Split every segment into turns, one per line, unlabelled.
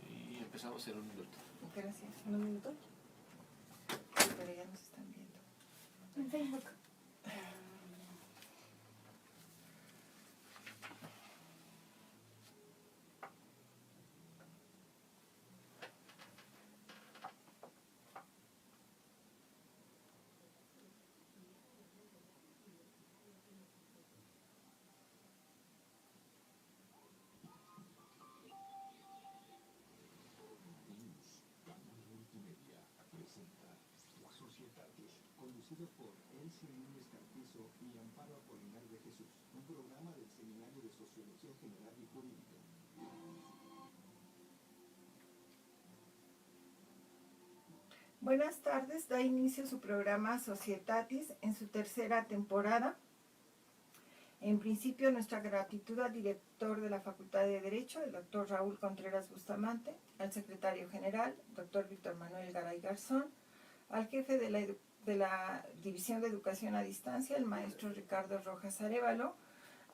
Y empezamos en un minuto.
Gracias. ¿En un minuto? Pero ya nos están viendo.
En Facebook.
Conducido por Elsie Núñez Carpizo y Amparo Apolinar de Jesús, un programa del Seminario de Sociología General y Jurídica.
Buenas tardes, da inicio su programa Societatis en su tercera temporada. En principio, nuestra gratitud al director de la Facultad de Derecho, el doctor Raúl Contreras Bustamante, al secretario general, doctor Víctor Manuel Garay Garzón, al jefe de la División de Educación a Distancia, el maestro Ricardo Rojas Arévalo,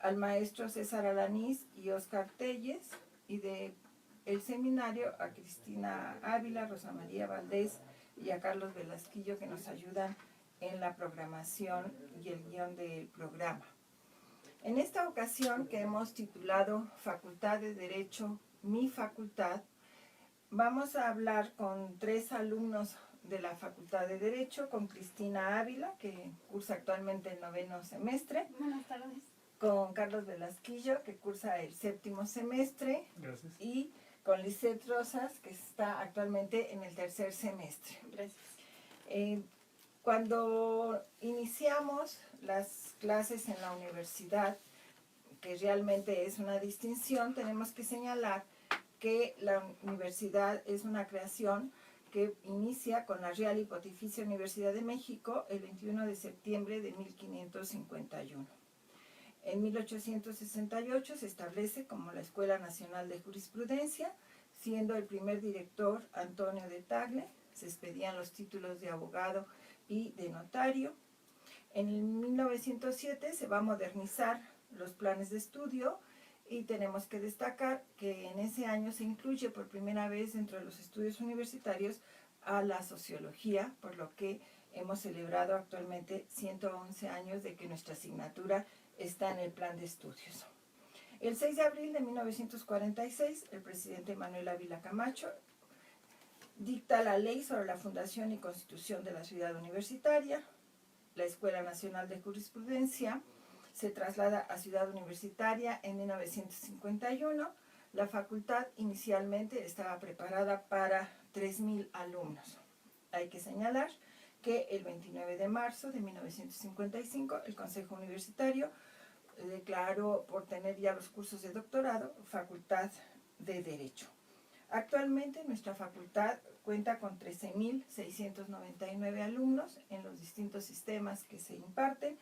al maestro César Alanís y Oscar Telles, y del seminario a Cristina Ávila, Rosa María Valdés y a Carlos Velasquillo, que nos ayudan en la programación y el guión del programa. En esta ocasión, que hemos titulado Facultad de Derecho, mi facultad, vamos a hablar con 3 alumnos de la Facultad de Derecho, con Cristina Ávila, que cursa actualmente el 9º semestre.
Buenas tardes.
Con Carlos Velasquillo, que cursa el 7º semestre.
Gracias.
Y con Lisette Rosas, que está actualmente en el 3er semestre.
Gracias.
Cuando iniciamos las clases en la universidad, que realmente es una distinción, tenemos que señalar que la universidad es una creación que inicia con la Real y Pontificia Universidad de México el 21 de septiembre de 1551. En 1868 se establece como la Escuela Nacional de Jurisprudencia, siendo el primer director Antonio de Tagle. Se expedían los títulos de abogado y de notario. En 1907 se va a modernizar los planes de estudio y tenemos que destacar que en ese año se incluye por primera vez dentro de los estudios universitarios a la sociología, por lo que hemos celebrado actualmente 111 años de que nuestra asignatura está en el plan de estudios. El 6 de abril de 1946, el presidente Manuel Ávila Camacho dicta la ley sobre la fundación y constitución de la ciudad universitaria. La Escuela Nacional de Jurisprudencia se traslada a Ciudad Universitaria en 1951. La facultad inicialmente estaba preparada para 3,000 alumnos. Hay que señalar que el 29 de marzo de 1955 el Consejo Universitario declaró, por tener ya los cursos de doctorado, Facultad de Derecho. Actualmente nuestra facultad cuenta con 13,699 alumnos en los distintos sistemas que se imparten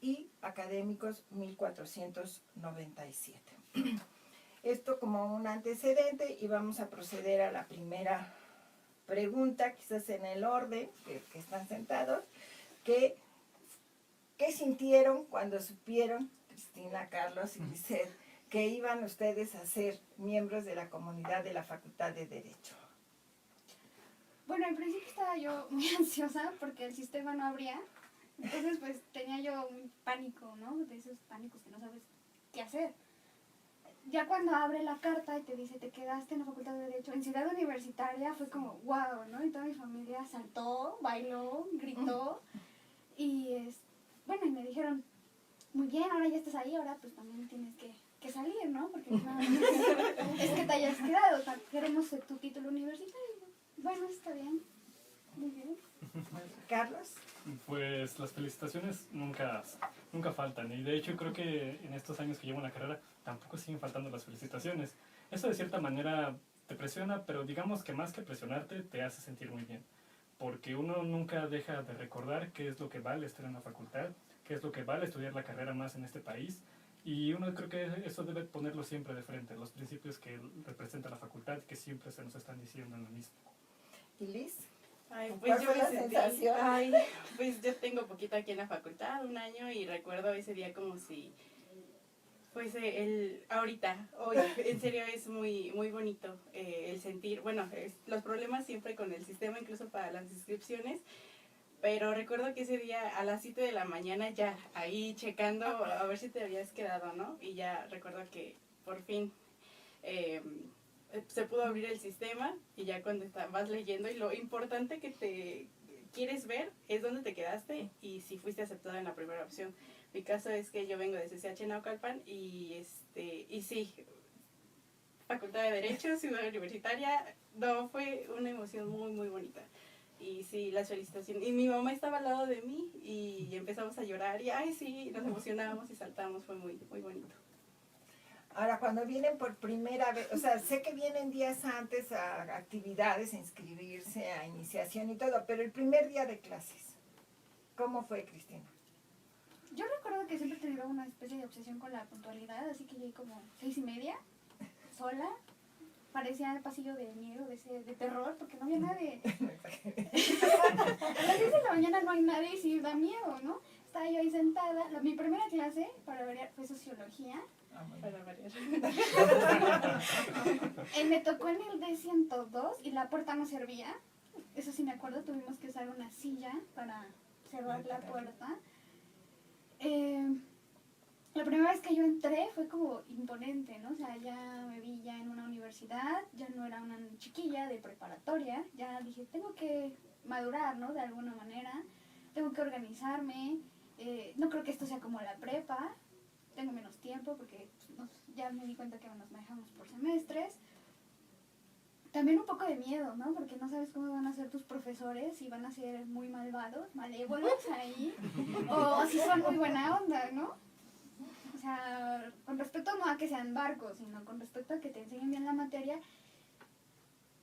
y académicos 1,497. Esto como un antecedente, y vamos a proceder a la primera pregunta, quizás en el orden que están sentados. ¿Qué sintieron cuando supieron, Cristina, Carlos y Lisette, que iban ustedes a ser miembros de la comunidad de la Facultad de Derecho?
Bueno, al principio estaba yo muy ansiosa porque el sistema no abría. Entonces, pues, tenía yo un pánico, ¿no? De esos pánicos que no sabes qué hacer. Ya cuando abre la carta y te dice, te quedaste en la Facultad de Derecho, en Ciudad Universitaria, fue como, wow, ¿no? Y toda mi familia saltó, bailó, gritó. Y, bueno, y me dijeron, muy bien, ahora ya estás ahí, ahora pues también tienes que salir, ¿no? Porque no, es que te hayas quedado, o sea, queremos tu título universitario. Bueno, está bien, muy bien.
Carlos.
Pues las felicitaciones nunca faltan, y de hecho creo que en estos años que llevo en la carrera tampoco siguen faltando las felicitaciones. Eso de cierta manera te presiona, pero digamos que más que presionarte te hace sentir muy bien, porque uno nunca deja de recordar qué es lo que vale estar en la facultad, qué es lo que vale estudiar la carrera más en este país, Y uno creo que eso debe ponerlo siempre de frente, los principios que representa la facultad, que siempre se nos están diciendo en la misma.
¿Y Liz?
Ay,
¿Cuál
pues yo
fue
me
la
sentí,
sensación?
ay, pues yo tengo poquito aquí en la facultad, 1 año, y recuerdo ese día como si fuese ahorita, hoy, en serio es muy, muy bonito el sentir, bueno, los problemas siempre con el sistema, incluso para las inscripciones, pero recuerdo que ese día a las 7 de la mañana ya ahí checando a ver si te habías quedado, ¿no? Y ya recuerdo que por fin se pudo abrir el sistema y ya cuando vas leyendo y lo importante que te quieres ver es dónde te quedaste y si fuiste aceptado en la primera opción. Mi caso es que yo vengo de CCH Naucalpan y sí, Facultad de Derecho, Ciudad Universitaria, no, fue una emoción muy, muy bonita. Y sí, las felicitaciones. Y mi mamá estaba al lado de mí y empezamos a llorar y ay sí, nos emocionamos y saltamos, fue muy, muy bonito.
Ahora, cuando vienen por primera vez, o sea, sé que vienen días antes a actividades, a inscribirse, a iniciación y todo, pero el primer día de clases, ¿cómo fue, Cristina?
Yo recuerdo que siempre he tenido una especie de obsesión con la puntualidad, así que llegué como 6:30, sola. Parecía el pasillo de miedo, de terror, porque no había nadie. A las 10 de la mañana no hay nadie y sí da miedo, ¿no? Estaba yo ahí sentada. Mi primera clase, para variar, fue sociología.
Para variar.
Me tocó en el D102 y la puerta no servía. Eso sí me acuerdo, tuvimos que usar una silla para cerrar la puerta. La primera vez que yo entré fue como imponente, ¿no? O sea, ya me vi ya en una universidad, ya no era una chiquilla de preparatoria, ya dije, tengo que madurar, ¿no? De alguna manera, tengo que organizarme, no creo que esto sea como la prepa, tengo menos tiempo porque ya me di cuenta que nos manejamos por semestres. También un poco de miedo, ¿no? Porque no sabes cómo van a ser tus profesores, si van a ser muy malvados, malévolos ahí, o si son muy buena onda, ¿no? O sea, con respecto no a que sean barcos, sino con respecto a que te enseñen bien la materia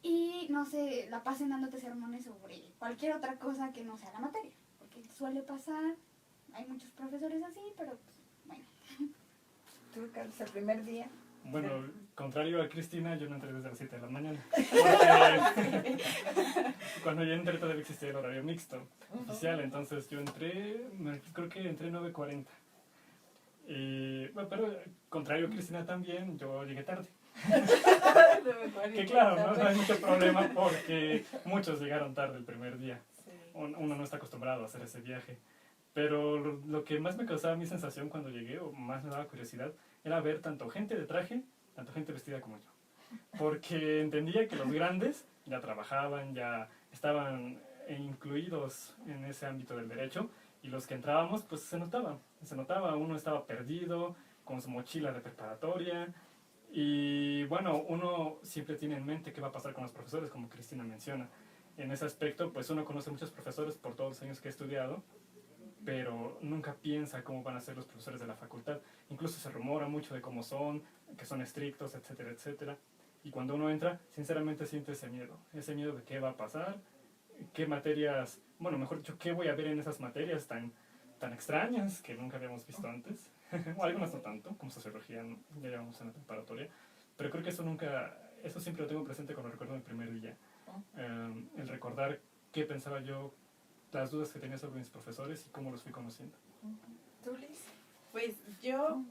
y, no sé, la pasen dándote sermones sobre cualquier otra cosa que no sea la materia. Porque suele pasar, hay muchos profesores así, pero pues, bueno.
¿Tú, Carlos, el primer día?
Bueno, contrario a Cristina, yo no entré desde las 7 de la mañana. Porque cuando yo entré todavía existía el horario mixto oficial, entonces yo entré, creo que entré 9:40. Y, bueno, pero contrario a Cristina también, yo llegué tarde. Que claro, no hay mucho problema porque muchos llegaron tarde el primer día.
Sí.
Uno no está acostumbrado a hacer ese viaje. Pero lo que más me causaba mi sensación cuando llegué, o más me daba curiosidad, era ver tanto gente de traje, tanto gente vestida como yo. Porque entendía que los grandes ya trabajaban, ya estaban incluidos en ese ámbito del derecho, y los que entrábamos, pues se notaba, uno estaba perdido, con su mochila de preparatoria, y bueno, uno siempre tiene en mente qué va a pasar con los profesores, como Cristina menciona. En ese aspecto, pues uno conoce muchos profesores por todos los años que he estudiado, pero nunca piensa cómo van a ser los profesores de la facultad. Incluso se rumora mucho de cómo son, que son estrictos, etcétera, etcétera. Y cuando uno entra, sinceramente siente ese miedo de qué va a pasar, qué materias, bueno, mejor dicho, qué voy a ver en esas materias tan extrañas que nunca habíamos visto antes. O algunas no tanto, como sociología, ya llevamos en la preparatoria. Pero creo que eso siempre lo tengo presente cuando recuerdo el primer día. El recordar qué pensaba yo, las dudas que tenía sobre mis profesores y cómo los fui conociendo.
¿Tú, Liz?
Pues yo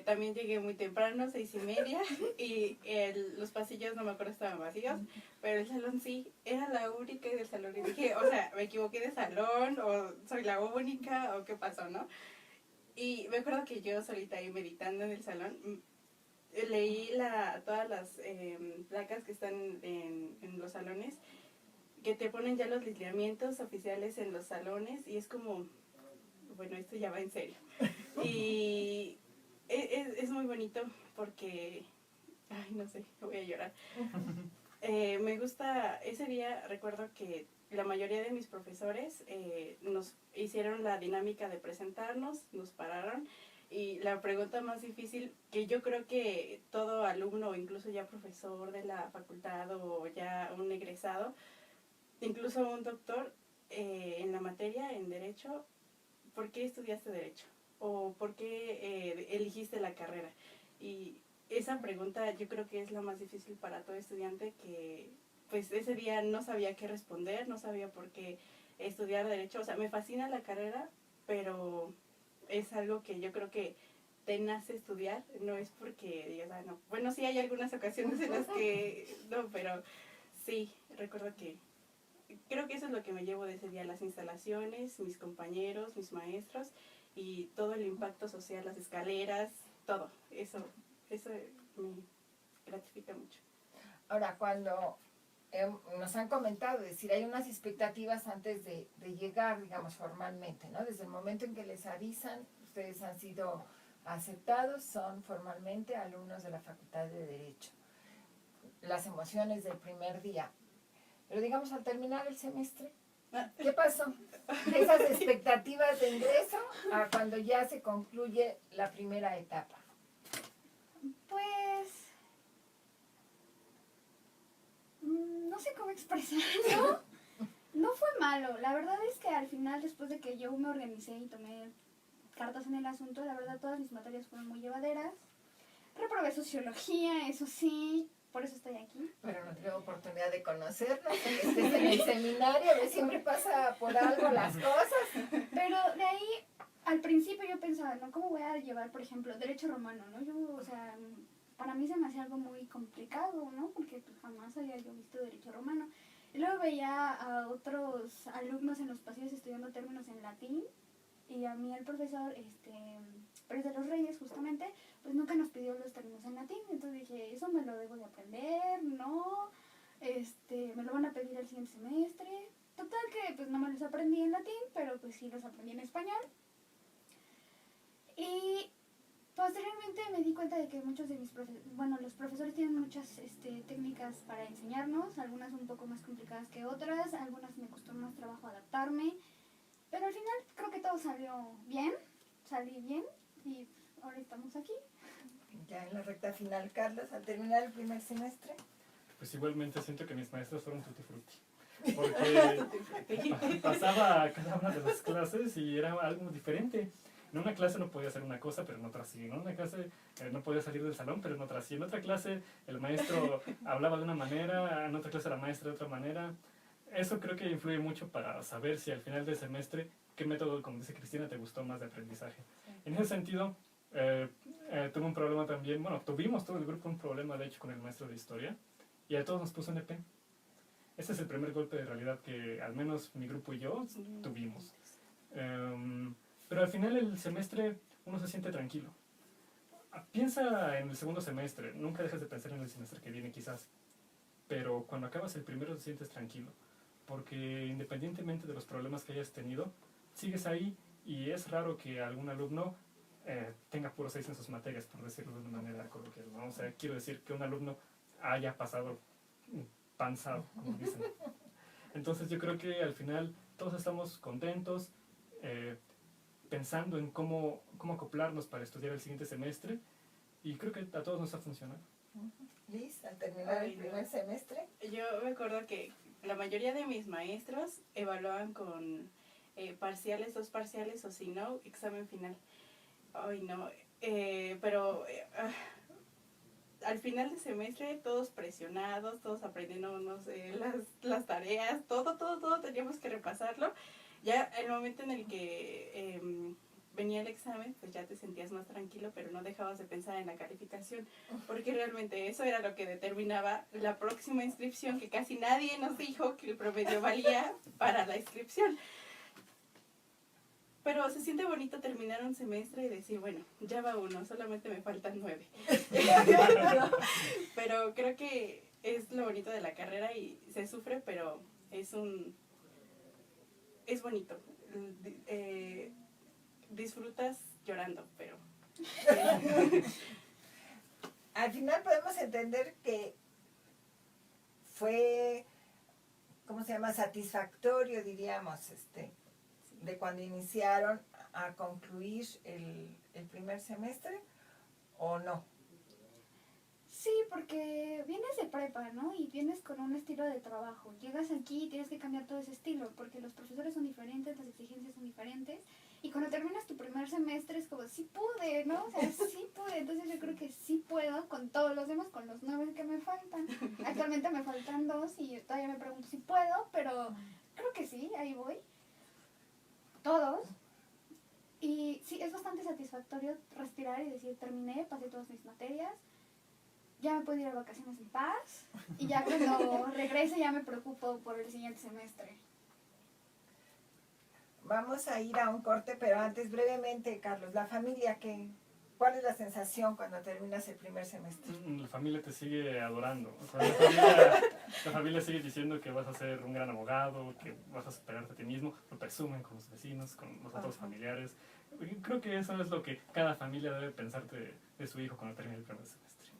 también llegué muy temprano, 6:30, y los pasillos no me acuerdo estaban vacíos, pero el salón sí, era la única del salón y dije, o sea, me equivoqué de salón, o soy la única, o qué pasó, ¿no? Y me acuerdo que yo solita ahí meditando en el salón, leí todas las placas que están en los salones, que te ponen ya los lineamientos oficiales en los salones, y es como, bueno, esto ya va en serio. Y es muy bonito porque, ay, no sé, voy a llorar. Me gusta, ese día recuerdo que la mayoría de mis profesores nos hicieron la dinámica de presentarnos, nos pararon, y la pregunta más difícil que yo creo que todo alumno, o incluso ya profesor de la facultad o ya un egresado, incluso un doctor en la materia, en Derecho, ¿por qué estudiaste Derecho? ¿O por qué elegiste la carrera? Y esa pregunta yo creo que es la más difícil para todo estudiante que pues ese día no sabía qué responder, no sabía por qué estudiar Derecho. O sea, me fascina la carrera, pero es algo que yo creo que te nace estudiar, no es porque digas, ah, no. Bueno, sí hay algunas ocasiones en las que no, pero sí, recuerdo que creo que eso es lo que me llevo de ese día, las instalaciones, mis compañeros, mis maestros y todo el impacto social, las escaleras, todo. Eso me gratifica mucho.
Ahora, cuando nos han comentado, es decir, hay unas expectativas antes de llegar, digamos, formalmente, ¿no? Desde el momento en que les avisan, ustedes han sido aceptados, son formalmente alumnos de la Facultad de Derecho. Las emociones del primer día. Pero digamos, al terminar el semestre, ¿qué pasó? De esas expectativas de ingreso a cuando ya se concluye la primera etapa.
Pues no sé cómo expresarlo. No fue malo. La verdad es que al final, después de que yo me organicé y tomé cartas en el asunto, la verdad todas mis materias fueron muy llevaderas. Reprobé sociología, eso sí, por eso estoy aquí.
Pero no tuve oportunidad de conocernos, que estés en el seminario, ¿ves? Siempre pasa por algo las cosas.
Pero de ahí, al principio yo pensaba, ¿no? ¿Cómo voy a llevar, por ejemplo, derecho romano, no? Yo, o sea, para mí se me hacía algo muy complicado, ¿no? Porque pues, jamás había yo visto derecho romano. Y luego veía a otros alumnos en los pasillos estudiando términos en latín. Y a mí el profesor, Pérez de los Reyes, justamente, pues nunca nos pidió los términos en latín. Entonces dije, eso me lo debo de aprender, ¿no? Me lo van a pedir el siguiente semestre. Total que pues no me los aprendí en latín, pero pues sí los aprendí en español. Y posteriormente me di cuenta de que muchos de mis los profesores tienen muchas técnicas para enseñarnos, algunas un poco más complicadas que otras, algunas me costó más trabajo adaptarme, pero al final creo que todo salí bien y ahora estamos aquí.
Ya en la recta final, Carlos, al terminar el primer semestre.
Pues igualmente siento que mis maestros fueron tutti frutti. Porque pasaba cada una de las clases y era algo diferente. En una clase no podía hacer una cosa, pero en otra sí. En una clase no podía salir del salón, pero en otra sí. En otra clase el maestro hablaba de una manera, en otra clase la maestra de otra manera. Eso creo que influye mucho para saber si al final del semestre qué método, como dice Cristina, te gustó más de aprendizaje. En ese sentido, tuve un problema también, bueno, tuvimos todo el grupo un problema de hecho con el maestro de historia y a todos nos puso un EP. Ese es el primer golpe de realidad que al menos mi grupo y yo tuvimos. Pero al final del semestre uno se siente tranquilo. Piensa en el segundo semestre, nunca dejas de pensar en el semestre que viene quizás, pero cuando acabas el primero te sientes tranquilo, porque independientemente de los problemas que hayas tenido, sigues ahí y es raro que algún alumno tenga puro 6 en sus materias, por decirlo de una manera coloquial, ¿no? O sea, quiero decir que un alumno haya pasado panzado, como dicen. Entonces yo creo que al final todos estamos contentos, pensando en cómo acoplarnos para estudiar el siguiente semestre y creo que a todos nos ha funcionado.
Liz, al terminar el primer semestre.
Yo me acuerdo que la mayoría de mis maestros evaluaban con parciales, 2 parciales o si no, examen final. Ay, no. Al final del semestre todos presionados, todos aprendiéndonos las tareas, todo teníamos que repasarlo. Ya el momento en el que venía el examen, pues ya te sentías más tranquilo, pero no dejabas de pensar en la calificación, porque realmente eso era lo que determinaba la próxima inscripción, que casi nadie nos dijo que el promedio valía para la inscripción. Pero se siente bonito terminar un semestre y decir, bueno, ya va uno, solamente me faltan 9. Pero creo que es lo bonito de la carrera y se sufre, pero es bonito. Disfrutas llorando, pero...
Al final podemos entender que fue, ¿cómo se llama? Satisfactorio, diríamos, de cuando iniciaron a concluir el primer semestre, ¿o no?
Sí, porque vienes de prepa, ¿no? Y vienes con un estilo de trabajo. Llegas aquí y tienes que cambiar todo ese estilo, porque los profesores son diferentes, las exigencias son diferentes. Y cuando terminas tu primer semestre es como, sí pude, ¿no? O sea, sí pude. Entonces yo creo que sí puedo con todos los demás, con los 9 que me faltan. Actualmente me faltan 2 y todavía me pregunto si puedo, pero creo que sí, ahí voy. Todos. Y sí, es bastante satisfactorio respirar y decir, terminé, pasé todas mis materias, ya me puedo ir a vacaciones en paz y ya cuando regrese ya me preocupo por el siguiente semestre.
Vamos a ir a un corte, pero antes brevemente, Carlos, la familia, ¿cuál es la sensación cuando terminas el primer semestre?
La familia te sigue adorando. O sea, la familia sigue diciendo que vas a ser un gran abogado, que vas a superarte a ti mismo. Lo presumen con los vecinos, con los otros familiares. Y creo que eso es lo que cada familia debe pensar de su hijo cuando termine el primer semestre.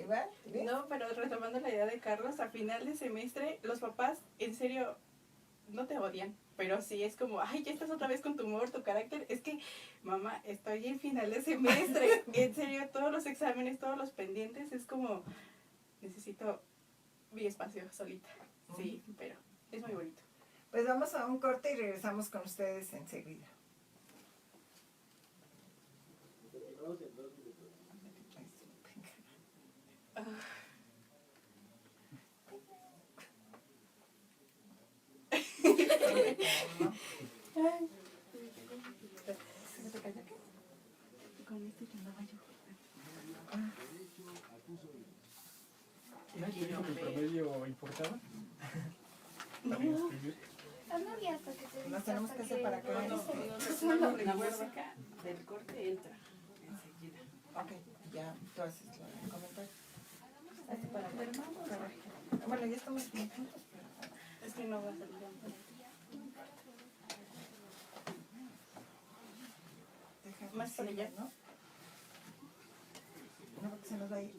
¿Igual? ¿Sí?
No, pero retomando la idea de Carlos, a final de semestre, los papás, en serio, no te odian. Pero sí es como, ay, ya estás otra vez con tu humor, tu carácter. Es que, mamá, estoy en final de semestre. En serio, todos los exámenes, todos los pendientes, es como, necesito mi espacio solita. Sí, pero es muy bonito.
Pues vamos a un corte y regresamos con ustedes enseguida.
Con este que andaba yo.
¿No te dijo que el promedio importaba? Para inscribir.
Hazlo y hasta que te
Nos tenemos que separar.
La música del corte entra enseguida.
Ok, ya tú haces el comentario. Bueno, ya estamos bien juntos, pero...
Es que no va a salir.
Déjame
Más para allá.
¿no? No, porque se nos va a ir.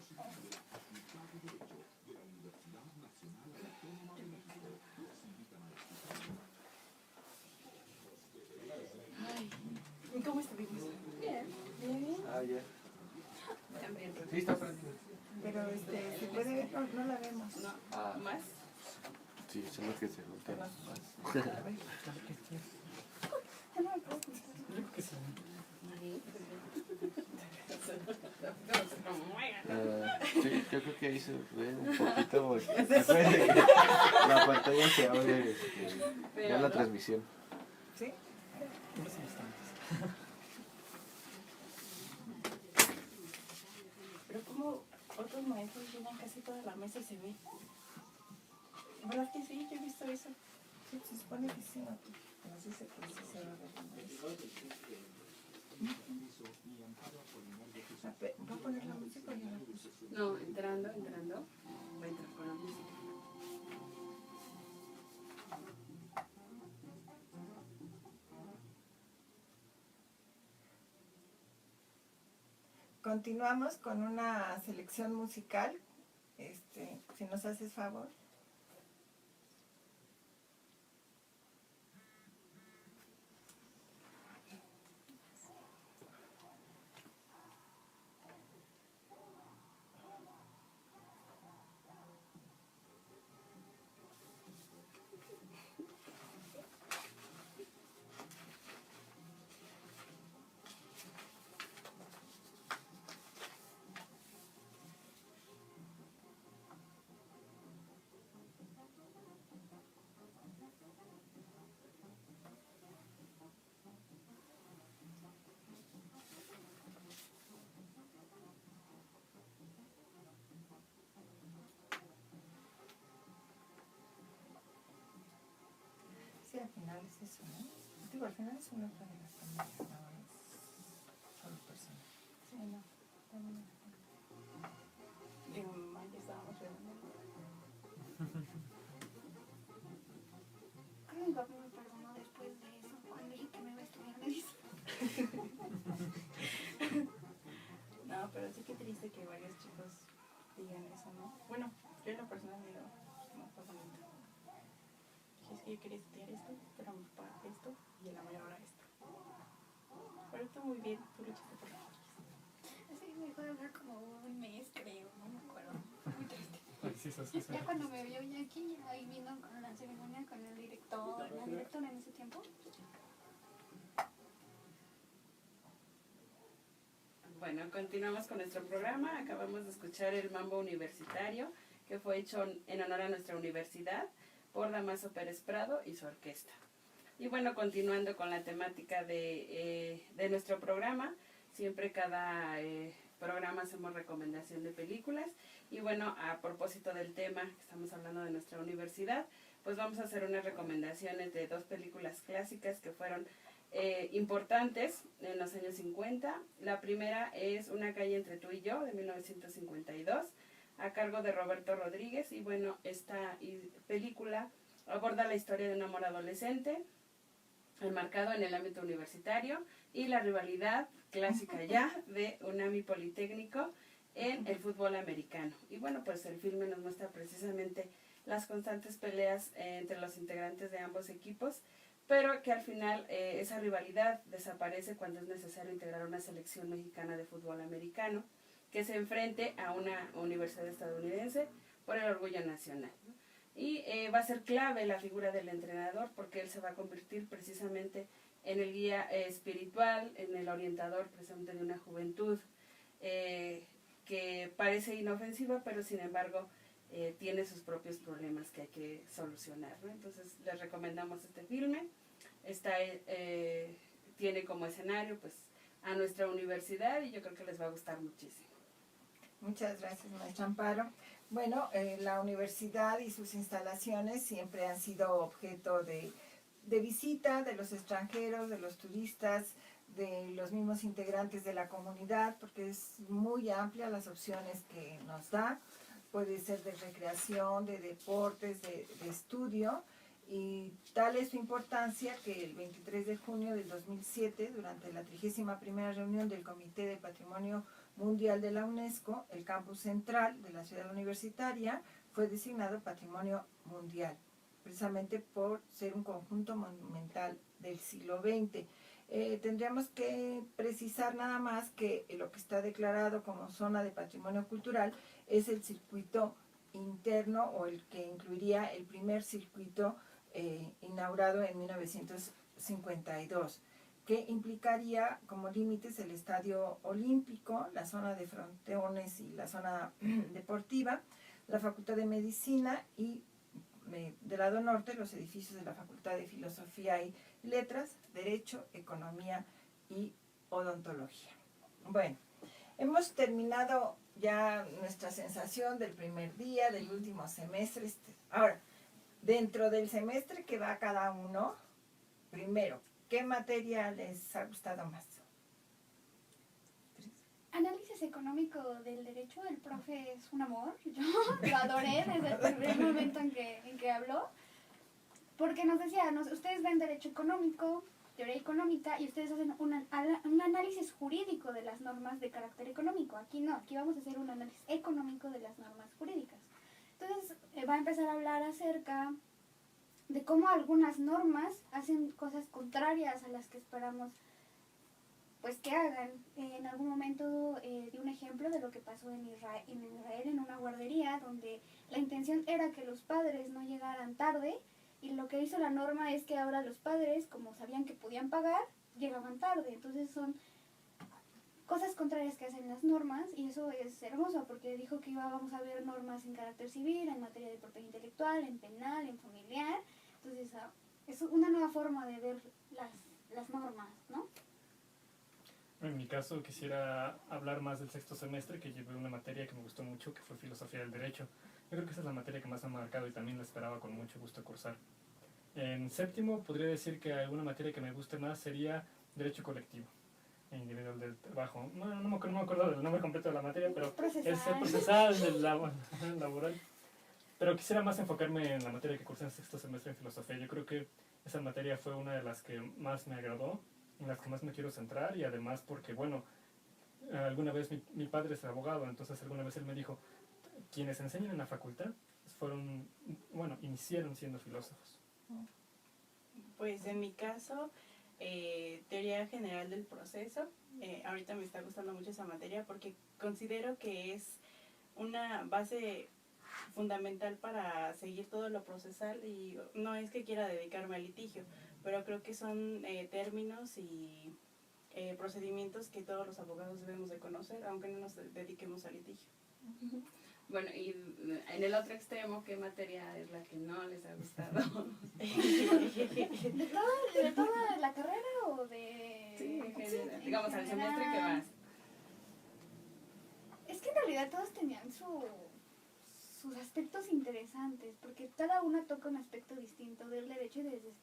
Ay, ¿cómo estuvimos? Bien. Bien.
Ah, ya. Sí, está prendido.
Pero se puede ver, no la vemos.
Ah,
¿Más?
sí, son los que se juntan más.
A ver.
Yo creo que sí.
Sí, yo creo que ahí se ve un poquito porque acuérdense que la pantalla se abre ya la transmisión.
¿Sí?
Unos instantes.
Pero como otros maestros llenan casi toda la mesa y se ve. ¿Verdad que sí? Yo he visto eso.
Sí, se supone que sí, ¿no? Nos dice que sí se va a ver. ¿Va a poner la música o ya la puso?
No, entrando. Voy a entrar con la música.
Continuamos con una selección musical. Si nos haces favor. Sí, al final es eso, ¿no? Digo, al final es un logro de las familias, no es solo personal.
Sí, no, también.
En mayo estábamos reuniendo.
Creo que mi papá me perdonó después de eso, cuando dije que me iba a estudiar medicina.
No, pero sí que triste que varios chicos digan eso, ¿no? Bueno, yo en lo personal digo, no fue bonito. Dije, es que yo quería estudiar esto, pero mi papá esto y en la mayor hora esto. Pero tú muy bien, tú luchaste por lo que quieres.
Así me dejó de hablar como un mes, creo, no me acuerdo. Muy triste.
Ay, sí, sí.
Ya cuando me vio ya aquí, ahí vino con la ceremonia con el director, la directora en ese tiempo.
Bueno, continuamos con nuestro programa. Acabamos de escuchar el Mambo Universitario, que fue hecho en honor a nuestra universidad por Damaso Pérez Prado y su orquesta. Y bueno, continuando con la temática de nuestro programa, siempre cada programa hacemos recomendación de películas. Y bueno, a propósito del tema que estamos hablando de nuestra universidad, pues vamos a hacer unas recomendaciones de 2 películas clásicas que fueron importantes en los años 50. La primera es Una calle entre tú y yo, de 1952, a cargo de Roberto Rodríguez. Y bueno, esta película aborda la historia de un amor adolescente enmarcado en el ámbito universitario y la rivalidad clásica ya de UNAM y Politécnico en el fútbol americano. Y bueno, pues el filme nos muestra precisamente las constantes peleas entre los integrantes de ambos equipos, pero que al final esa rivalidad desaparece cuando es necesario integrar una selección mexicana de fútbol americano que se enfrente a una universidad estadounidense por el orgullo nacional, ¿no? Y va a ser clave la figura del entrenador, porque él se va a convertir precisamente en el guía espiritual, en el orientador precisamente de una juventud que parece inofensiva, pero sin embargo tiene sus propios problemas que hay que solucionar, ¿no? Entonces les recomendamos este filme. Tiene como escenario pues a nuestra universidad y yo creo que les va a gustar muchísimo.
Muchas gracias, maestra Amparo. Bueno, la universidad y sus instalaciones siempre han sido objeto de visita de los extranjeros, de los turistas, de los mismos integrantes de la comunidad, porque es muy amplia las opciones que nos da. Puede ser de recreación, de deportes, de estudio, y tal es su importancia que el 23 de junio del 2007, durante la 31ª reunión del Comité de Patrimonio Mundial de la UNESCO, el campus central de la ciudad universitaria fue designado Patrimonio Mundial, precisamente por ser un conjunto monumental del siglo XX. Tendríamos que precisar nada más que lo que está declarado como zona de patrimonio cultural es el circuito interno, o el que incluiría el primer circuito inaugurado en 1952, que implicaría como límites el Estadio Olímpico, la zona de frontones y la zona deportiva, la Facultad de Medicina y del lado norte los edificios de la Facultad de Filosofía y Letras, Derecho, Economía y Odontología. Bueno, hemos terminado ya nuestra sensación del primer día, del último semestre. Ahora, dentro del semestre que va cada uno, primero, ¿qué materia les ha gustado más?
Análisis económico del derecho, el profe es un amor, yo lo adoré desde el primer momento en que habló, porque nos decía, ustedes ven derecho económico, teoría económica, y ustedes hacen un análisis jurídico de las normas de carácter económico. Aquí no, aquí vamos a hacer un análisis económico de las normas jurídicas. Entonces va a empezar a hablar acerca de cómo algunas normas hacen cosas contrarias a las que esperamos pues que hagan. En algún momento di un ejemplo de lo que pasó en Israel en una guardería, donde la intención era que los padres no llegaran tarde, y lo que hizo la norma es que ahora los padres, como sabían que podían pagar, llegaban tarde. Entonces son cosas contrarias que hacen las normas, y eso es hermoso, porque dijo que vamos a ver normas en carácter civil, en materia de propiedad intelectual, en penal, en familiar. Entonces es una nueva forma de ver las normas, ¿no?
En mi caso quisiera hablar más del sexto semestre, que llevé una materia que me gustó mucho, que fue Filosofía del Derecho. Yo creo que esa es la materia que más me ha marcado y también la esperaba con mucho gusto cursar. En séptimo podría decir que alguna materia que me guste más sería Derecho Colectivo e Individual del Trabajo. No me acuerdo del nombre completo de la materia, pero es el procesal del laboral. Pero quisiera más enfocarme en la materia que cursé en sexto semestre en Filosofía. Yo creo que esa materia fue una de las que más me agradó, en las que más me quiero centrar, y además porque, bueno, alguna vez mi padre es abogado, entonces alguna vez él me dijo, quienes enseñan en la facultad iniciaron siendo filósofos.
Pues en mi caso, teoría general del proceso, ahorita me está gustando mucho esa materia porque considero que es una base fundamental para seguir todo lo procesal, y no es que quiera dedicarme al litigio, pero creo que son términos y procedimientos que todos los abogados debemos de conocer, aunque no nos dediquemos al litigio.
Bueno, y en el otro extremo, ¿qué materia es la que no les ha gustado?
¿De toda la carrera o de...?
Sí, en general.
en
Digamos, al
general.
semestre que vas.
Es que en realidad todos tenían sus aspectos interesantes, porque cada una toca un aspecto distinto del derecho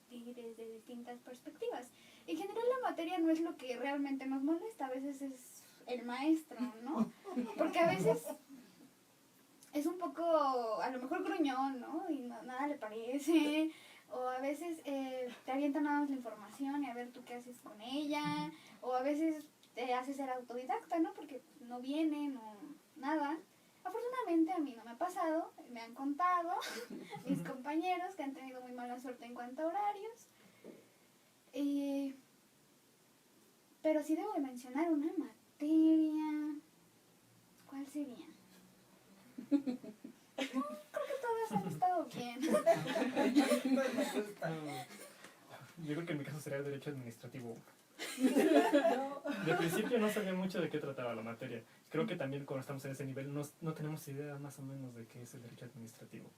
y desde distintas perspectivas. En general la materia no es lo que realmente nos molesta, a veces es el maestro, ¿no? Porque a veces es un poco, a lo mejor gruñón, ¿no? Y nada le parece, o a veces te avientan nada más la información y a ver tú qué haces con ella, o a veces te hace ser autodidacta, ¿no? Porque no vienen o nada. Afortunadamente a mí no me ha pasado, me han contado mis compañeros que han tenido muy mala suerte en cuanto a horarios. Pero sí debo de mencionar una materia. ¿Cuál sería? Creo que todas han estado bien.
Yo creo que en mi caso sería Derecho Administrativo. De principio no sabía mucho de qué trataba la materia. Creo que también cuando estamos en ese nivel no tenemos idea más o menos de qué es el Derecho Administrativo.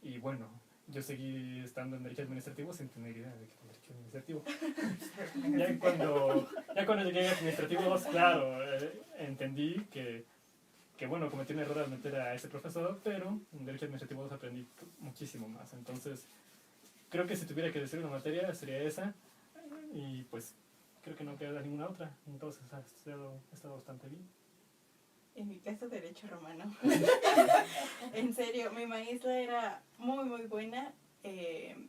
Y bueno, yo seguí estando en Derecho Administrativo sin tener idea de qué es el Derecho Administrativo. Ya cuando llegué a Administrativo 2, claro, entendí que bueno, cometí un error al meter a ese profesor, pero en Derecho Administrativo 2 aprendí muchísimo más. Entonces, creo que si tuviera que decir una materia sería esa, y pues creo que no queda ninguna otra, entonces ha estado bastante bien.
En mi caso, Derecho Romano. En serio, mi maestra era muy, muy buena. El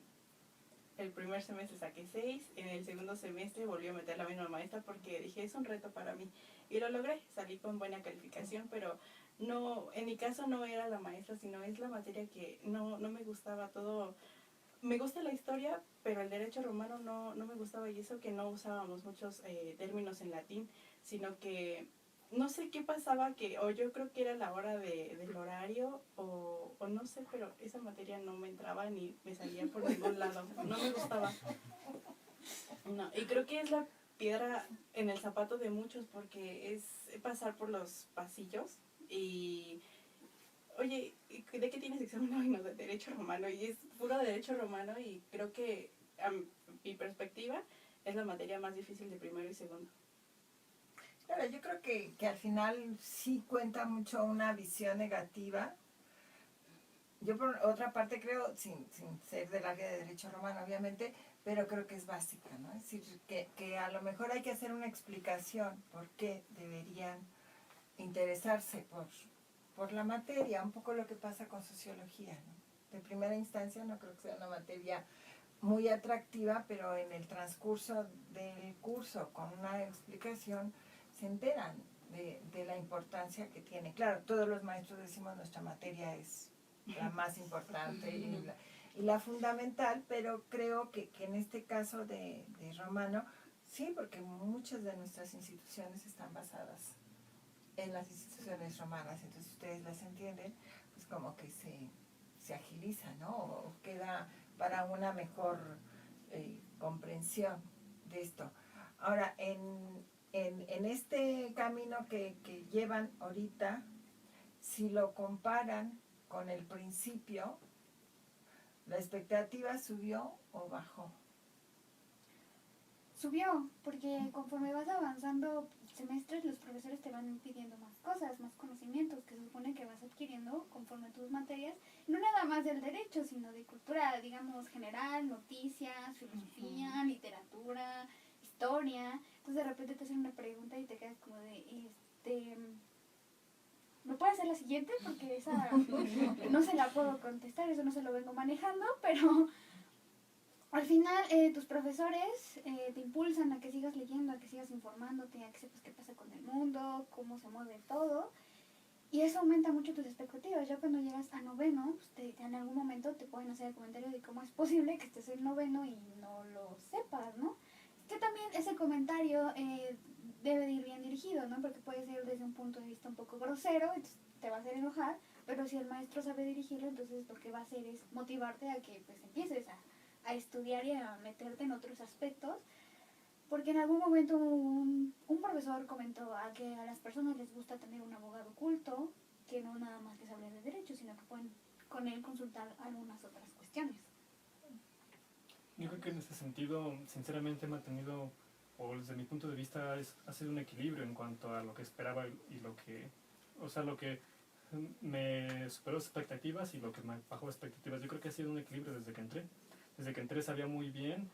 primer semestre saqué 6, en el segundo semestre volví a meter la misma maestra porque dije, es un reto para mí. Y lo logré, salí con buena calificación, pero no, en mi caso no era la maestra, sino es la materia que no me gustaba todo. Me gusta la historia, pero el derecho romano no me gustaba, y eso que no usábamos muchos términos en latín, sino que no sé qué pasaba, o yo creo que era la hora del horario, o no sé, pero esa materia no me entraba ni me salía por ningún lado, no me gustaba. No, y creo que es la piedra en el zapato de muchos, porque es pasar por los pasillos y... Oye, ¿de qué tienes examen hoy? No, de Derecho Romano, y es puro Derecho Romano, y creo que a mi perspectiva es la materia más difícil de primero y segundo.
Claro, yo creo que al final sí cuenta mucho una visión negativa. Yo por otra parte creo, sin ser del área de Derecho Romano obviamente, pero creo que es básica, ¿no? Es decir, que a lo mejor hay que hacer una explicación por qué deberían interesarse por la materia, un poco lo que pasa con sociología, ¿no? De primera instancia no creo que sea una materia muy atractiva, pero en el transcurso del curso, con una explicación, se enteran de la importancia que tiene. Claro, todos los maestros decimos nuestra materia es la más importante y la fundamental, pero creo que en este caso de Romano, sí, porque muchas de nuestras instituciones están basadas en las instituciones romanas, entonces ustedes las entienden, pues como que se agiliza, ¿no? O queda para una mejor comprensión de esto. Ahora, en este camino que llevan ahorita, si lo comparan con el principio, ¿la expectativa subió o bajó?
Subió, porque conforme vas avanzando semestres, los profesores te van pidiendo más cosas, más conocimientos que se supone que vas adquiriendo conforme tus materias, no nada más del derecho, sino de cultura, digamos, general, noticias, filosofía, literatura, historia. Entonces de repente te hacen una pregunta y te quedas como de, ¿me puedes hacer la siguiente? Porque esa no se la puedo contestar, eso no se lo vengo manejando, pero... Al final, tus profesores te impulsan a que sigas leyendo, a que sigas informándote, a que sepas qué pasa con el mundo, cómo se mueve todo. Y eso aumenta mucho tus expectativas. Ya cuando llegas a noveno, pues en algún momento te pueden hacer el comentario de cómo es posible que estés en noveno y no lo sepas, ¿no? Que también ese comentario debe de ir bien dirigido, ¿no? Porque puede ser desde un punto de vista un poco grosero, entonces te va a hacer enojar, pero si el maestro sabe dirigirlo, entonces lo que va a hacer es motivarte a que pues empieces a estudiar y a meterte en otros aspectos. Porque en algún momento un profesor comentó a que a las personas les gusta tener un abogado culto, que no nada más les hable de derecho, sino que pueden con él consultar algunas otras cuestiones.
Yo creo que en ese sentido, sinceramente, he mantenido, o desde mi punto de vista, ha sido un equilibrio en cuanto a lo que esperaba y lo que, o sea, lo que me superó expectativas y lo que me bajó expectativas. Yo creo que ha sido un equilibrio desde que entré. Desde que entré sabía muy bien,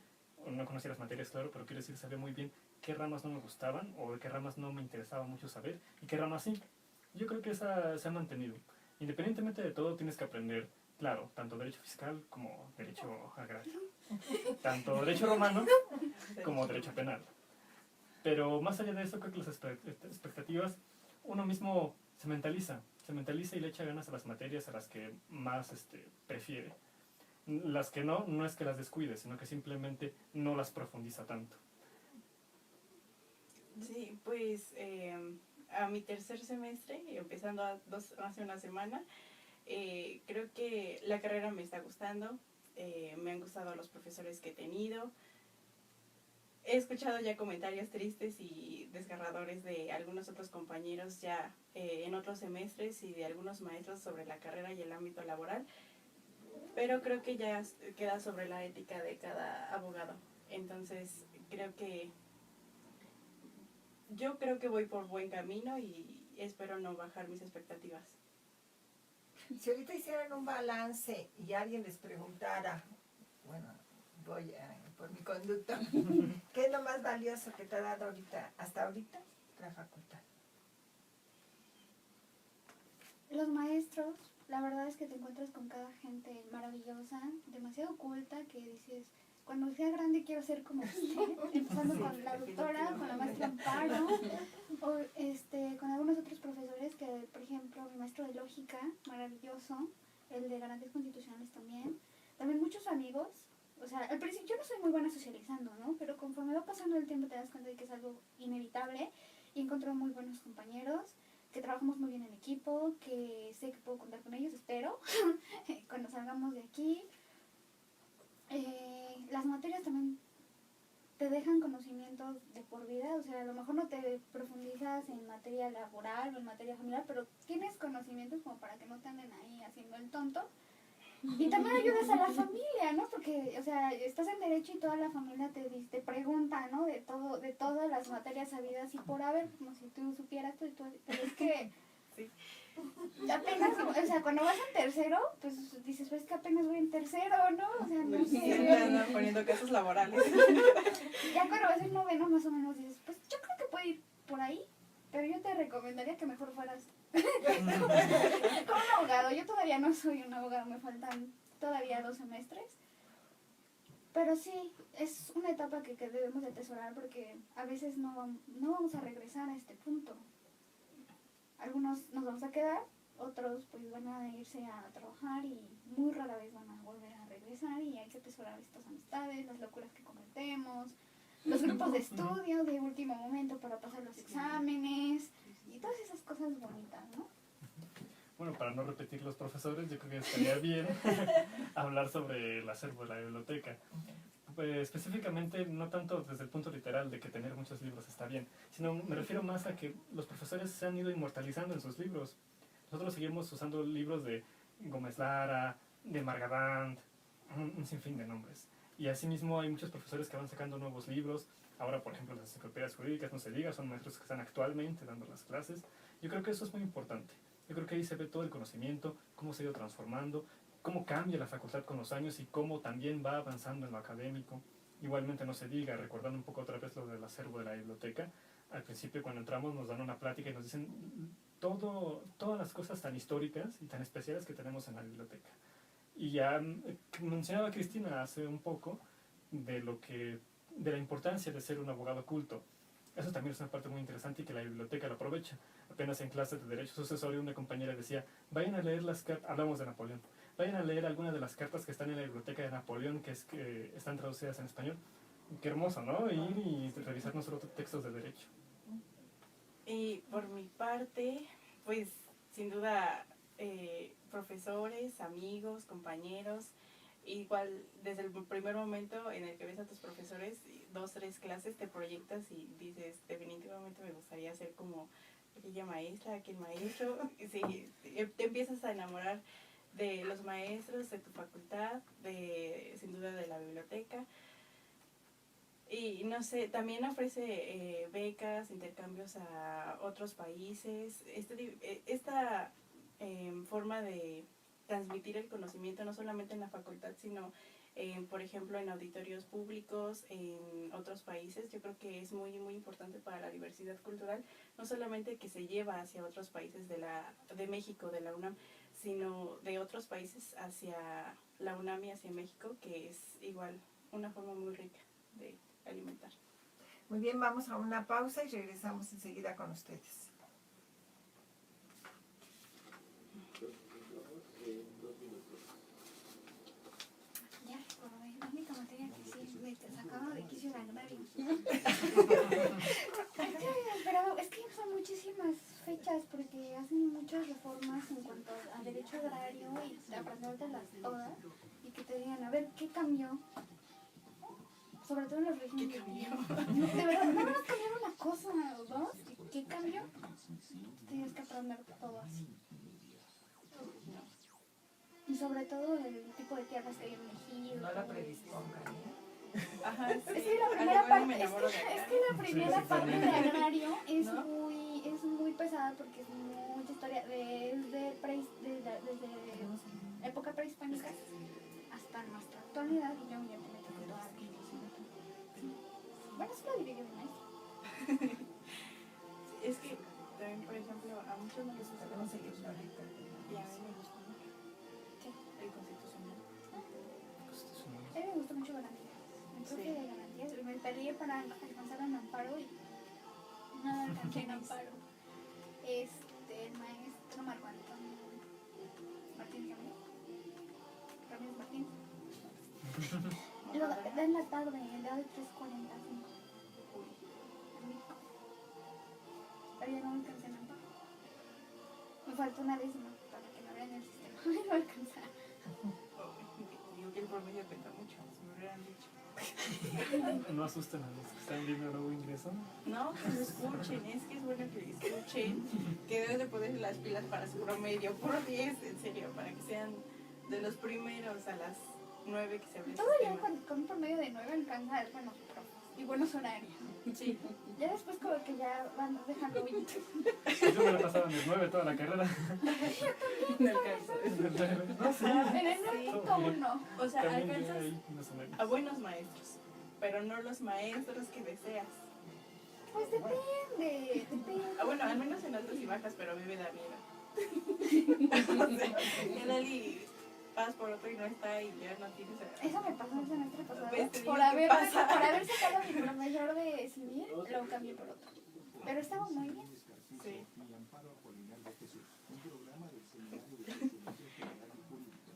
no conocía las materias, claro, pero quiero decir, sabía muy bien qué ramas no me gustaban o de qué ramas no me interesaba mucho saber y qué ramas sí. Yo creo que esa se ha mantenido. Independientemente de todo, tienes que aprender, claro, tanto derecho fiscal como derecho agrario. Tanto derecho romano como derecho penal. Pero más allá de eso, creo que las expectativas, uno mismo se mentaliza y le echa ganas a las materias a las que más prefiere. Las que no es que las descuide, sino que simplemente no las profundiza tanto.
Sí, pues a mi tercer semestre, empezando hace una semana, creo que la carrera me está gustando, me han gustado los profesores que he tenido. He escuchado ya comentarios tristes y desgarradores de algunos otros compañeros ya en otros semestres y de algunos maestros sobre la carrera y el ámbito laboral, pero creo que ya queda sobre la ética de cada abogado. Entonces, yo creo que voy por buen camino y espero no bajar mis expectativas.
Si ahorita hicieran un balance y alguien les preguntara, bueno, voy por mi conducta, ¿qué es lo más valioso que te ha dado hasta ahorita la facultad?
Los maestros, la verdad es que te encuentras con cada gente maravillosa, demasiado culta, que dices, cuando sea grande quiero ser como usted, empezando con la doctora, con la maestra Amparo, o con algunos otros profesores que, por ejemplo, mi maestro de lógica, maravilloso, el de garantías constitucionales también muchos amigos. O sea, al principio yo no soy muy buena socializando, ¿no? Pero conforme va pasando el tiempo te das cuenta de que es algo inevitable y encuentro muy buenos compañeros, que trabajamos muy bien en equipo, que sé que puedo contar con ellos, espero, cuando salgamos de aquí. Las materias también te dejan conocimientos de por vida, o sea, a lo mejor no te profundizas en materia laboral o en materia familiar, pero tienes conocimientos como para que no te anden ahí haciendo el tonto. Y también ayudas a la familia, ¿no? Porque, o sea, estás en derecho y toda la familia te pregunta, ¿no? De todas las materias sabidas y por haber, como si tú supieras, pero es que
Sí.
apenas, o sea, cuando vas en tercero, pues dices, pues que apenas voy en tercero, ¿no? O sea, no
Sí,
sé.
me andan poniendo casos laborales.
Ya cuando vas en noveno, más o menos dices, pues yo creo que puede ir por ahí, pero yo te recomendaría que mejor fueras como un abogado. Yo todavía no soy un abogado, me faltan todavía 2 semestres. Pero sí, es una etapa que debemos de atesorar porque a veces no vamos a regresar a este punto. Algunos nos vamos a quedar, otros pues van a irse a trabajar y muy rara vez van a volver a regresar y hay que atesorar estas amistades, las locuras que cometemos, los grupos de estudio de último momento para pasar los exámenes y todas esas cosas bonitas, ¿no?
Bueno, para no repetir los profesores, yo creo que estaría bien hablar sobre el acervo de la biblioteca. Pues, específicamente, no tanto desde el punto literal de que tener muchos libros está bien, sino me refiero más a que los profesores se han ido inmortalizando en sus libros. Nosotros seguimos usando libros de Gómez Lara, de Margadant, un sinfín de nombres. Y asimismo hay muchos profesores que van sacando nuevos libros. Ahora, por ejemplo, las enciclopedias jurídicas, no se diga, son maestros que están actualmente dando las clases. Yo creo que eso es muy importante. Yo creo que ahí se ve todo el conocimiento, cómo se ha ido transformando, cómo cambia la facultad con los años y cómo también va avanzando en lo académico. Igualmente no se diga, recordando un poco otra vez lo del acervo de la biblioteca, al principio cuando entramos nos dan una plática y nos dicen todas las cosas tan históricas y tan especiales que tenemos en la biblioteca. Y ya mencionaba Cristina hace un poco de la importancia de ser un abogado culto. Eso también es una parte muy interesante y que la biblioteca lo aprovecha. Apenas en clases de derecho sucesorio una compañera decía, vayan a leer las cartas, hablamos de Napoleón, vayan a leer algunas de las cartas que están en la biblioteca de Napoleón, que están traducidas en español. Qué hermoso, ¿no? Ir y revisar nuestros textos de derecho.
Y por mi parte, pues sin duda, profesores, amigos, compañeros, igual desde el primer momento en el que ves a tus profesores, 2, 3 clases, te proyectas y dices, definitivamente me gustaría ser como aquella maestra, aquel maestro. Sí, te empiezas a enamorar de los maestros, de tu facultad, sin duda de la biblioteca. Y no sé, también ofrece becas, intercambios a otros países. Esta forma de transmitir el conocimiento no solamente en la facultad, sino por ejemplo en auditorios públicos en otros países, yo creo que es muy muy importante para la diversidad cultural, no solamente que se lleva hacia otros países de México, de la UNAM, sino de otros países hacia la UNAM y hacia México, que es igual una forma muy rica de alimentar.
Muy bien, vamos a una pausa y regresamos enseguida con ustedes.
Ya recordé, la única materia que sí me sacaba de quicio era agrario. Pero es que son muchísimas fechas porque hacen muchas reformas en cuanto al derecho agrario y aprendértelas todas y que te digan, a ver, ¿qué cambió? Sobre todo en los regímenes.
¿Qué cambió?
No, de verdad, no van a cambiar una cosa o dos. ¿Qué cambió? Tienes que aprender todo así. Y sobre todo el tipo de tierras que hay elegido.
No la predispongan, ¿eh?
Ajá, sí.
Es que la
Al
primera
igual
parte,
me enamoro de acá.
es que la primera
Sí,
parte de
también.
agrario es
¿No?
muy pesada porque es mucha historia desde época prehispánica hasta nuestra actualidad y yo ya te meto con toda la sí. Bueno, eso lo dividió mi maestro.
Es que también, por ejemplo, a muchos no les gusta
Tenemos
el
el himno ahorita.
y a mí me gusta mucho
¿Qué?
el constitucional.
A mí me gusta mucho garantías. Entonces
Sí.
de garantías me peleé para alcanzar un amparo y no alcancé un amparo. El maestro Marco Antonio Martínez Ramírez Martínez. Lo da en la tarde, el día de 3:45. Pero ya no me alcancé en amparo. Me faltó una décima para que me abran el sistema. No me alcanzar.
Digo que el promedio cuenta mucho, si me hubieran dicho.
No asusten a los que están viendo el nuevo ingreso.
No, que lo escuchen, es que es bueno que lo escuchen, que deben de poner las pilas para su promedio, por 10, en serio, para que sean de los primeros a las 9 que se abre el
Todavía
sistema.
con un promedio de 9 alcanza buenos profes y buenos horarios.
Sí,
Ya después como que ya van dejando hoyitos.
Yo me la pasaba en el 9 toda la carrera.
no alcanzo.
No sé.
En el 9.1.
O sea,
También llegué
alcanzas
ahí en los horarios.
a buenos maestros, pero no los maestros que deseas.
Pues depende.
Bueno, al menos en altas y bajas, pero a mí me da miedo. O sea, en Ali vas por otro y no está y ya no tienes...
Eso me pasó el semestre pasado.
¿Ves? Te digo
Por
que
haber
pasa.
sacado mi profesor de civil, lo cambié por otro. Pero estaba muy bien.
Sí.
Y Amparo Apolinar de Jesús, un programa del Seminario de Sociología General y Jurídica.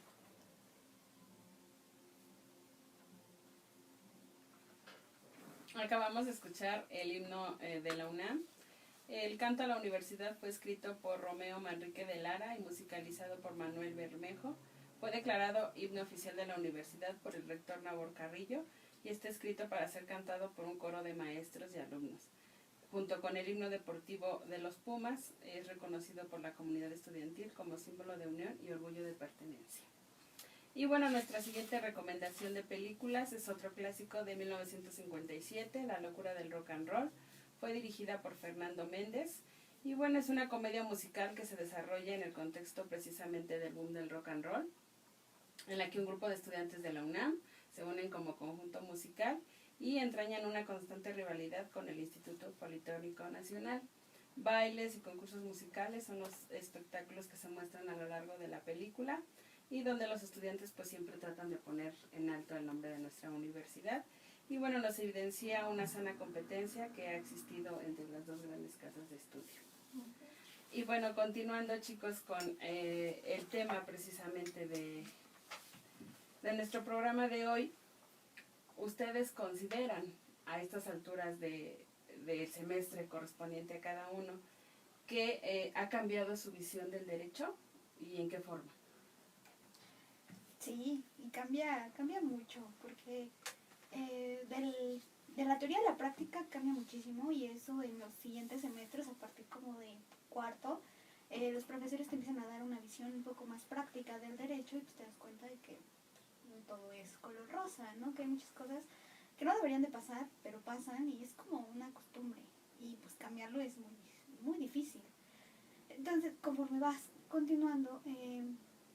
Acabamos de escuchar el himno de la UNAM. El canto a la universidad fue escrito por Romeo Manrique de Lara y musicalizado por Manuel Bermejo. Fue declarado himno oficial de la universidad por el rector Nabor Carrillo y está escrito para ser cantado por un coro de maestros y alumnos. Junto con el himno deportivo de los Pumas, es reconocido por la comunidad estudiantil como símbolo de unión y orgullo de pertenencia. Y bueno, nuestra siguiente recomendación de películas es otro clásico de 1957, La locura del rock and roll. Fue dirigida por Fernando Méndez y bueno, es una comedia musical que se desarrolla en el contexto precisamente del boom del rock and roll, en la que un grupo de estudiantes de la UNAM se unen como conjunto musical y entrañan una constante rivalidad con el Instituto Politécnico Nacional. Bailes y concursos musicales son los espectáculos que se muestran a lo largo de la película y donde los estudiantes pues siempre tratan de poner en alto el nombre de nuestra universidad. Y bueno, nos evidencia una sana competencia que ha existido entre las dos grandes casas de estudio. Y bueno, continuando chicos con el tema precisamente de nuestro programa de hoy, ¿ustedes consideran a estas alturas del semestre correspondiente a cada uno que ha cambiado su visión del derecho y en qué forma?
Sí, y cambia mucho, porque de la teoría a la práctica cambia muchísimo y eso en los siguientes semestres, a partir como de cuarto, los profesores te empiezan a dar una visión un poco más práctica del derecho y pues te das cuenta de que no todo es color rosa, ¿no? Que hay muchas cosas que no deberían de pasar, pero pasan y es como una costumbre y pues cambiarlo es muy, muy difícil. Entonces, conforme vas continuando,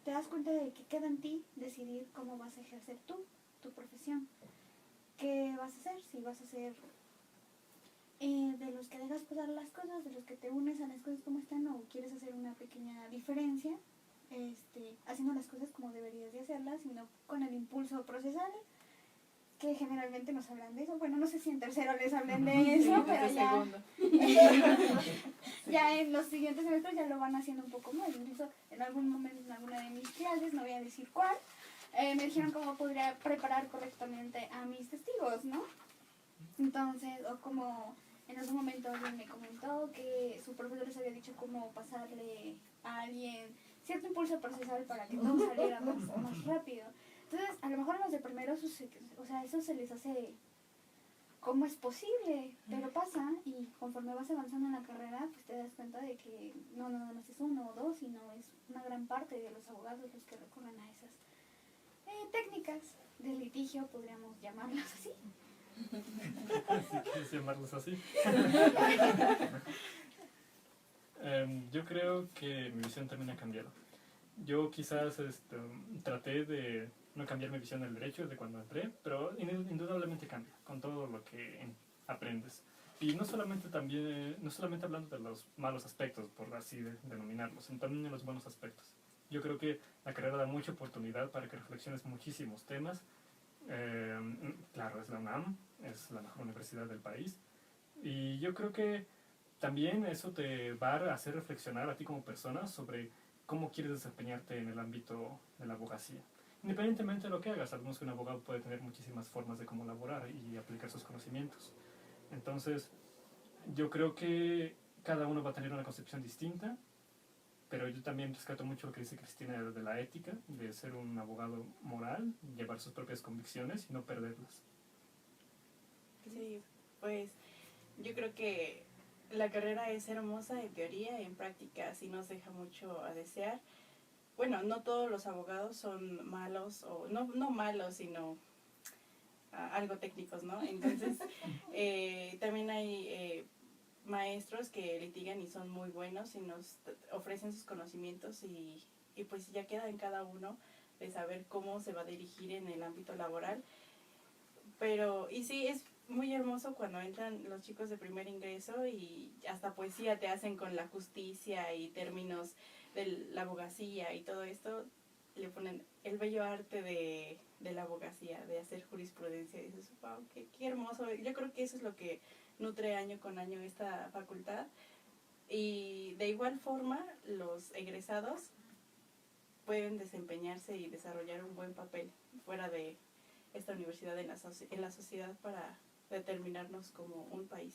te das cuenta de que queda en ti decidir cómo vas a ejercer tu profesión. ¿Qué vas a hacer? Si vas a ser de los que dejas pasar las cosas, de los que te unes a las cosas como están, o quieres hacer una pequeña diferencia, haciendo las cosas como deberías de hacerlas, sino con el impulso procesal, que generalmente nos hablan de eso. Bueno, no sé si en tercero les hablen de eso,
Sí,
pero
desde
ya,
segundo.
ya en los siguientes semestres ya lo van haciendo un poco más. Incluso en algún momento, en alguna de mis clases, no voy a decir cuál, me dijeron cómo podría preparar correctamente a mis testigos, ¿no? Entonces, o como en algún momento alguien me comentó que su profesor les había dicho cómo pasarle a alguien cierto impulso procesal para que todo saliera más rápido. Entonces, a lo mejor a los de primero, o sea, eso se les hace, ¿cómo es posible? Pero pasa, y conforme vas avanzando en la carrera, pues te das cuenta de que no nada más es uno o dos, sino es una gran parte de los abogados los que recurren a esas técnicas de litigio, podríamos llamarlas así.
Si quieres llamarlos así. Yo creo que mi visión también ha cambiado. Yo quizás traté de no cambiar mi visión del derecho desde cuando entré, pero indudablemente cambia con todo lo que aprendes. Y no solamente hablando de los malos aspectos, por así denominarlos, sino también de los buenos aspectos. Yo creo que la carrera da mucha oportunidad para que reflexiones muchísimos temas. Claro, es la UNAM, es la mejor universidad del país. Y yo creo que también eso te va a hacer reflexionar a ti como persona sobre cómo quieres desempeñarte en el ámbito de la abogacía. Independientemente de lo que hagas, sabemos que un abogado puede tener muchísimas formas de cómo laborar y aplicar sus conocimientos. Entonces, yo creo que cada uno va a tener una concepción distinta, pero yo también rescato mucho lo que dice Cristina de la ética, de ser un abogado moral, llevar sus propias convicciones y no perderlas.
Sí, pues yo creo que la carrera es hermosa en teoría, en práctica sí nos deja mucho a desear. Bueno, no todos los abogados son malos, o no malos, sino algo técnicos, ¿no? Entonces, también hay maestros que litigan y son muy buenos y nos ofrecen sus conocimientos y pues ya queda en cada uno de saber cómo se va a dirigir en el ámbito laboral. Pero, y sí, es muy hermoso cuando entran los chicos de primer ingreso y hasta poesía te hacen con la justicia y términos de la abogacía y todo esto, le ponen el bello arte de la abogacía, de hacer jurisprudencia. Y dices, wow, qué hermoso. Yo creo que eso es lo que nutre año con año esta facultad. Y de igual forma, los egresados pueden desempeñarse y desarrollar un buen papel fuera de esta universidad en la sociedad para determinarnos como un país.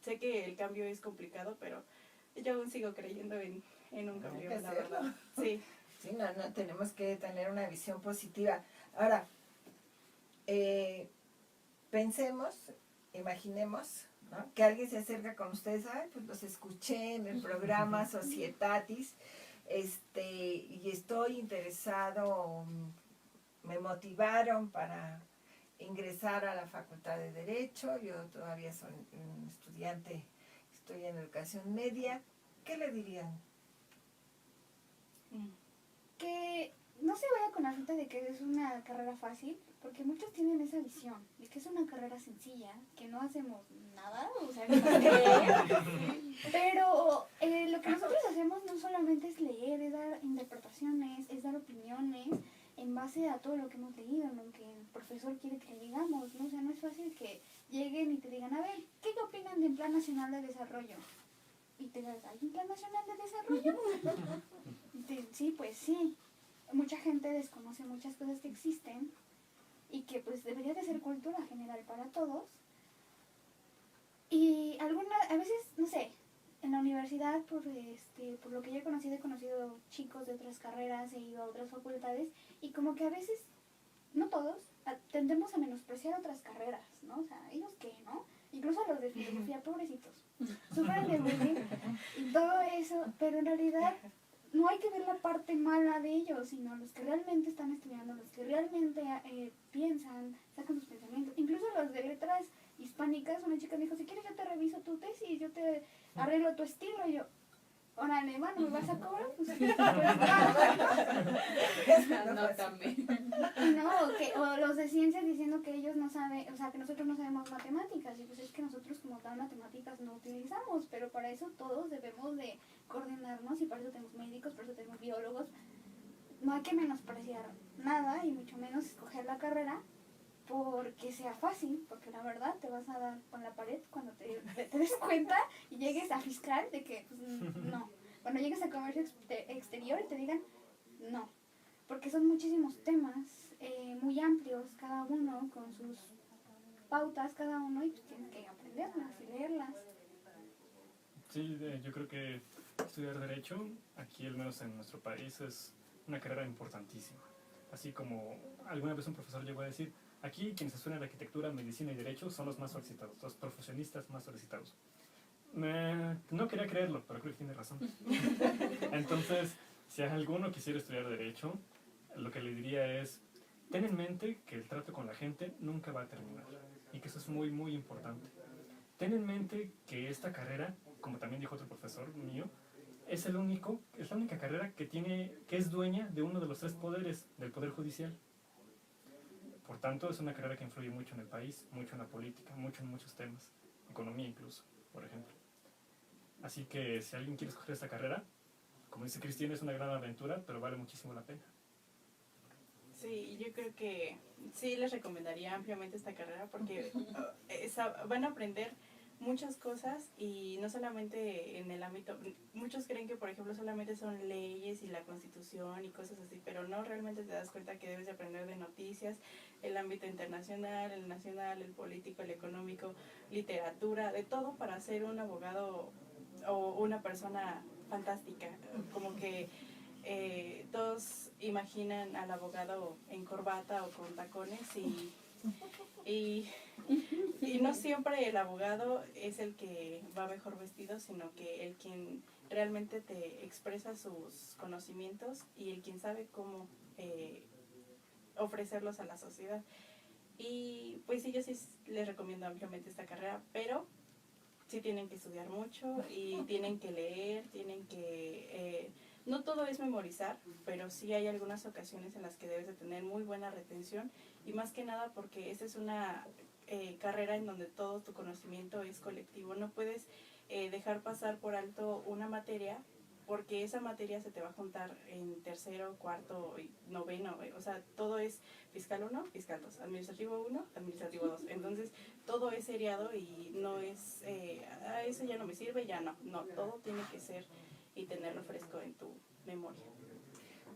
Sé que el cambio es complicado, pero yo aún sigo creyendo en un cambio, la verdad. Sí.
Sí, no, tenemos que tener una visión positiva. Ahora, pensemos, imaginemos, ¿no?, que alguien se acerca con ustedes, ay, pues los escuché en el programa Societatis, y estoy interesado, me motivaron para ingresar a la Facultad de Derecho, yo todavía soy un estudiante, estoy en educación media. ¿Qué le dirían?
Que no se vaya con la finta de que es una carrera fácil, porque muchos tienen esa visión de que es una carrera sencilla, que no hacemos nada, o sea, pero lo que nosotros hacemos no solamente es leer, es dar interpretaciones, es dar opiniones en base a todo lo que hemos leído, en lo que el profesor quiere que le digamos, ¿no? O sea, no es fácil que lleguen y te digan, a ver, ¿qué opinan del Plan Nacional de Desarrollo? Y te digas, ¿hay un Plan Nacional de Desarrollo? Sí, pues sí. Mucha gente desconoce muchas cosas que existen y que pues debería de ser cultura general para todos. Y a veces, no sé, en la universidad, por lo que yo he conocido chicos de otras carreras, he ido a otras facultades y como que a veces, no todos, tendemos a menospreciar otras carreras, ¿no? O sea, ellos qué, ¿no? Incluso los de filosofía, pobrecitos, sufren de bullying y todo eso, pero en realidad no hay que ver la parte mala de ellos, sino los que realmente están estudiando, los que realmente piensan, sacan sus pensamientos. Incluso los de letras hispánicas, una chica me dijo, si quieres yo te reviso tu tesis, yo te arreglo tu estilo. Y yo, órale, bueno, ¿me vas a cobrar? Pues,
Anótame.
no, o los de ciencias diciendo que ellos no saben, o sea, que nosotros no sabemos matemáticas, y pues es que nosotros como tal matemáticas no utilizamos, pero para eso todos debemos de coordinarnos y para eso tenemos médicos, para eso tenemos biólogos. No hay que menospreciar nada y mucho menos escoger la carrera porque sea fácil, porque la verdad te vas a dar con la pared cuando te des cuenta y llegues a fiscal de que pues, no. Cuando llegues a comercio exterior y te digan no, porque son muchísimos temas muy amplios, cada uno con sus pautas, cada uno, y pues tienes que aprenderlas y leerlas.
Sí, yo creo que estudiar Derecho, aquí al menos en nuestro país, es una carrera importantísima. Así como alguna vez un profesor llegó a decir, aquí quienes estudian arquitectura, medicina y derecho son los más solicitados, los profesionistas más solicitados. No quería creerlo, pero creo que tiene razón. Entonces, si alguno quisiera estudiar derecho, lo que le diría es, ten en mente que el trato con la gente nunca va a terminar y que eso es muy, muy importante. Ten en mente que esta carrera, como también dijo otro profesor mío, es la única carrera que es dueña de uno de los 3 poderes del Poder Judicial. Por tanto, es una carrera que influye mucho en el país, mucho en la política, mucho en muchos temas, economía incluso, por ejemplo. Así que si alguien quiere escoger esta carrera, como dice Cristina, es una gran aventura, pero vale muchísimo la pena.
Sí, yo creo que sí les recomendaría ampliamente esta carrera porque van a aprender muchas cosas y no solamente en el ámbito, muchos creen que por ejemplo solamente son leyes y la constitución y cosas así, pero no, realmente te das cuenta que debes de aprender de noticias, el ámbito internacional, el nacional, el político, el económico, literatura, de todo para ser un abogado o una persona fantástica, como que todos imaginan al abogado en corbata o con tacones y no siempre el abogado es el que va mejor vestido, sino que el quien realmente te expresa sus conocimientos y el quien sabe cómo ofrecerlos a la sociedad. Y pues sí, yo sí les recomiendo ampliamente esta carrera, pero sí tienen que estudiar mucho y tienen que leer, tienen que... no todo es memorizar, pero sí hay algunas ocasiones en las que debes de tener muy buena retención y más que nada porque esta es una carrera en donde todo tu conocimiento es colectivo. No puedes dejar pasar por alto una materia porque esa materia se te va a juntar en tercero, cuarto y noveno. O sea, todo es fiscal 1, fiscal 2, administrativo 1, administrativo 2. Entonces, todo es seriado y no es, eso ya no me sirve, ya no. No, todo tiene que ser y tenerlo fresco en tu memoria.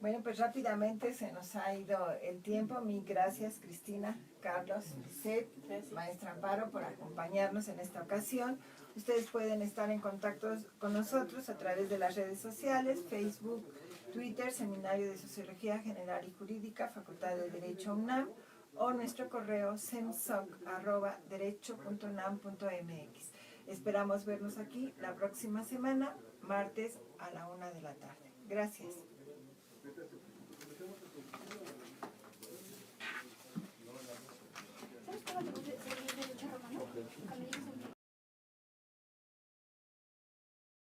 Bueno, pues rápidamente se nos ha ido el tiempo. Mil gracias, Cristina, Carlos, Lisette, maestra Amparo, por acompañarnos en esta ocasión. Ustedes pueden estar en contacto con nosotros a través de las redes sociales, Facebook, Twitter, Seminario de Sociología General y Jurídica, Facultad de Derecho UNAM, o nuestro correo semsoc@derecho.unam.mx. Esperamos vernos aquí la próxima semana, martes a la 1 de la tarde. Gracias.
¿Sabes cómo te gusta el derecho romano? Cuando llegas a un